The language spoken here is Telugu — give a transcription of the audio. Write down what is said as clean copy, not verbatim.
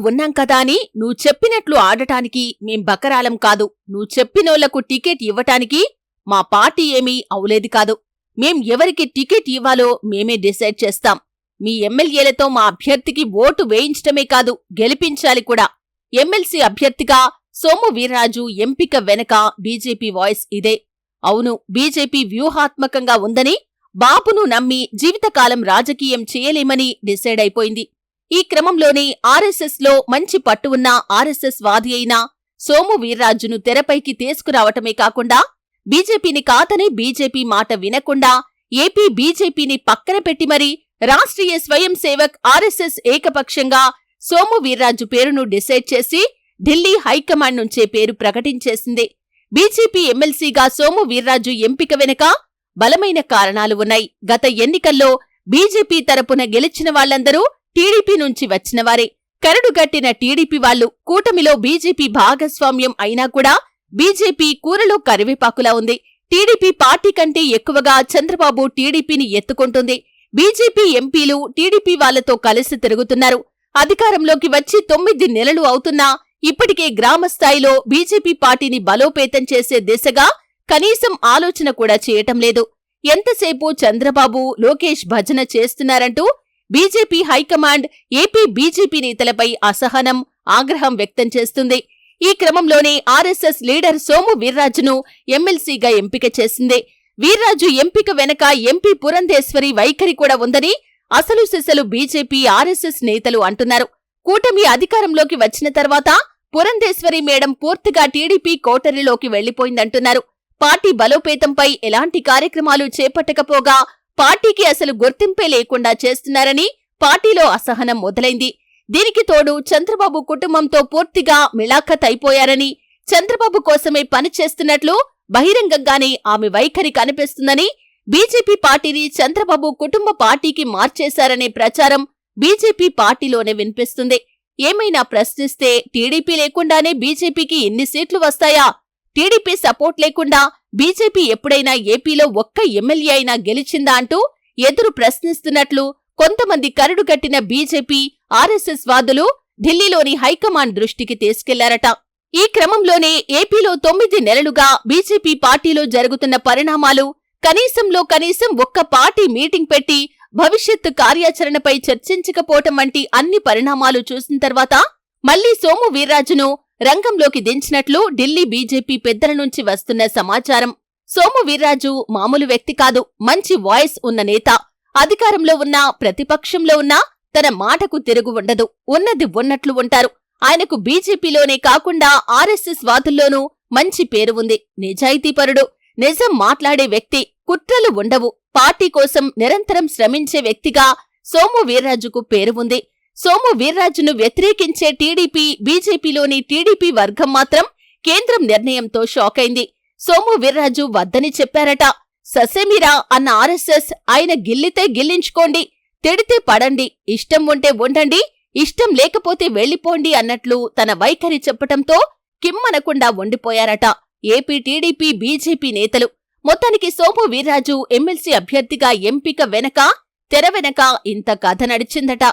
ఉన్నాం కదా అని నువ్వు చెప్పినట్లు ఆడటానికి మేం బకరాలం కాదు. నువ్వు చెప్పినోళ్లకు టికెట్ ఇవ్వటానికి మా పార్టీ ఏమీ అవులేదు కాదు. మేం ఎవరికి టికెట్ ఇవ్వాలో మేమే డిసైడ్ చేస్తాం. మీ ఎమ్మెల్యేలతో మా అభ్యర్థికి ఓటు వేయించటమే కాదు, గెలిపించాలి కూడా. ఎమ్మెల్సీ అభ్యర్థిగా సోము వీర్రాజు ఎంపిక వెనక బీజేపీ వాయిస్ ఇదే. అవును, బీజేపీ వ్యూహాత్మకంగా ఉందని, బాబును నమ్మి జీవితకాలం రాజకీయం చేయలేమని డిసైడ్ అయిపోయింది. ఈ క్రమంలోనే ఆర్ఎస్ఎస్ లో మంచి పట్టు ఉన్న ఆర్ఎస్ఎస్ వాది అయిన సోము వీర్రాజును తెరపైకి తీసుకురావటమే కాకుండా, బీజేపీని కాదని బీజేపీ మాట వినకుండా ఏపీ బీజేపీని పక్కన పెట్టి మరీ రాష్ట్రీయ స్వయం సేవక్ ఆర్ఎస్ఎస్ ఏకపక్షంగా సోము వీర్రాజు పేరును డిసైడ్ చేసి ఢిల్లీ హైకమాండ్ నుంచే పేరు ప్రకటించేసింది. బీజేపీ ఎమ్మెల్సీగా సోము వీర్రాజు ఎంపిక వెనుక బలమైన కారణాలు ఉన్నాయి. గత ఎన్నికల్లో బీజేపీ తరపున గెలిచిన వాళ్లందరూ టీడీపీ నుంచి వచ్చినవారే. కరడుగట్టిన టీడీపీ వాళ్లు కూటమిలో బీజేపీ భాగస్వామ్యం అయినా కూడా బీజేపీ కూరలో కరివేపాకులా ఉంది. టీడీపీ పార్టీ కంటే ఎక్కువగా చంద్రబాబు టీడీపీని ఎత్తుకుంటుంది. బీజేపీ ఎంపీలు టీడీపీ వాళ్లతో కలిసి తిరుగుతున్నారు. అధికారంలోకి వచ్చి 9 నెలలు అవుతున్నా ఇప్పటికే గ్రామస్థాయిలో బీజేపీ పార్టీని బలోపేతం చేసే దిశగా కనీసం ఆలోచన కూడా చేయటం లేదు. ఎంతసేపు చంద్రబాబు, లోకేష్ భజన చేస్తున్నారంటూ బీజేపీ హైకమాండ్ ఏపీ బీజేపీ నేతలపై అసహనం, ఆగ్రహం వ్యక్తం చేస్తుంది. ఈ క్రమంలోనే ఆర్ఎస్ఎస్ లీడర్ సోము వీర్రాజును ఎమ్మెల్సీగా ఎంపిక చేసింది. వీర్రాజు ఎంపిక వెనక ఎంపీ పురంధేశ్వరి వైఖరి కూడా ఉందని అసలు సిసలు బీజేపీ, ఆర్ఎస్ఎస్ నేతలు అంటున్నారు. కూటమి అధికారంలోకి వచ్చిన తర్వాత పురంధేశ్వరి మేడం పూర్తిగా టీడీపీ కోటరీలోకి వెళ్లిపోయిందంటున్నారు. పార్టీ బలోపేతంపై ఎలాంటి కార్యక్రమాలు చేపట్టకపోగా పార్టీకి అసలు గుర్తింపే లేకుండా చేస్తున్నారని పార్టీలో అసహనం మొదలైంది. దీనికి తోడు చంద్రబాబు కుటుంబంతో పూర్తిగా మిళాఖత్ అయిపోయారని, చంద్రబాబు కోసమే పనిచేస్తున్నట్లు బహిరంగంగానే ఆమె వైఖరి కనిపిస్తుందని, బీజేపీ పార్టీని చంద్రబాబు కుటుంబ పార్టీకి మార్చేశారనే ప్రచారం బీజేపీ పార్టీలోనే వినిపిస్తుంది. ఏమైనా ప్రశ్నిస్తే టీడీపీ లేకుండానే బీజేపీకి ఇన్ని సీట్లు వస్తాయా? టీడీపీ సపోర్ట్ లేకుండా బీజేపీ ఎప్పుడైనా ఏపీలో ఒక్క ఎమ్మెల్యే అయినా గెలిచిందా అంటూ ఎదురు ప్రశ్నిస్తున్నట్లు కొంతమంది కరడుగట్టిన బీజేపీ, ఆర్ఎస్ఎస్ వాదులు ఢిల్లీలోని హైకమాండ్ దృష్టికి తీసుకెళ్లారట. ఈ క్రమంలోనే ఏపీలో 9 నెలలుగా బీజేపీ పార్టీలో జరుగుతున్న పరిణామాలు, కనీసం ఒక్క పార్టీ మీటింగ్ పెట్టి భవిష్యత్తు కార్యాచరణపై చర్చించకపోవటం వంటి అన్ని పరిణామాలు చూసిన తర్వాత మళ్లీ సోము వీర్రాజును రంగంలోకి దించినట్లు ఢిల్లీ బీజేపీ పెద్దల నుంచి వస్తున్న సమాచారం. సోము వీర్రాజు మామూలు వ్యక్తి కాదు, మంచి వాయిస్ ఉన్న నేత. అధికారంలో ఉన్నా, ప్రతిపక్షంలో ఉన్నా తన మాటకు తిరుగు ఉండదు. ఉన్నది ఉన్నట్లు ఉంటారు. ఆయనకు బీజేపీలోనే కాకుండా ఆర్ఎస్ఎస్ వాదుల్లోనూ మంచి పేరు ఉంది. నిజాయితీపరుడు, నిజం మాట్లాడే వ్యక్తి, కుట్రలు ఉండవు. పార్టీ కోసం నిరంతరం శ్రమించే వ్యక్తిగా సోము వీర్రాజుకు పేరు ఉంది. సోము వీర్రాజును వ్యతిరేకించే టీడీపీ, బీజేపీలోని టీడీపీ వర్గం మాత్రం కేంద్రం నిర్ణయంతో షాకైంది. సోము వీర్రాజు వద్దని చెప్పారట. ససేమిరా అన్న ఆర్ఎస్ఎస్ ఆయన గిల్లితే గిల్లించుకోండి, తిడితే పడండి, ఇష్టం ఉంటే ఉండండి, ఇష్టం లేకపోతే వెళ్లిపోండి అన్నట్లు తన వైఖరి చెప్పటంతో కిమ్మనకుండా ఉండిపోయారట ఏపీ టీడీపీ, బీజేపీ నేతలు. మొత్తానికి సోము వీర్రాజు ఎమ్మెల్సీ అభ్యర్థిగా ఎంపిక వెనక, తెర వెనక ఇంత కథ నడిచిందట.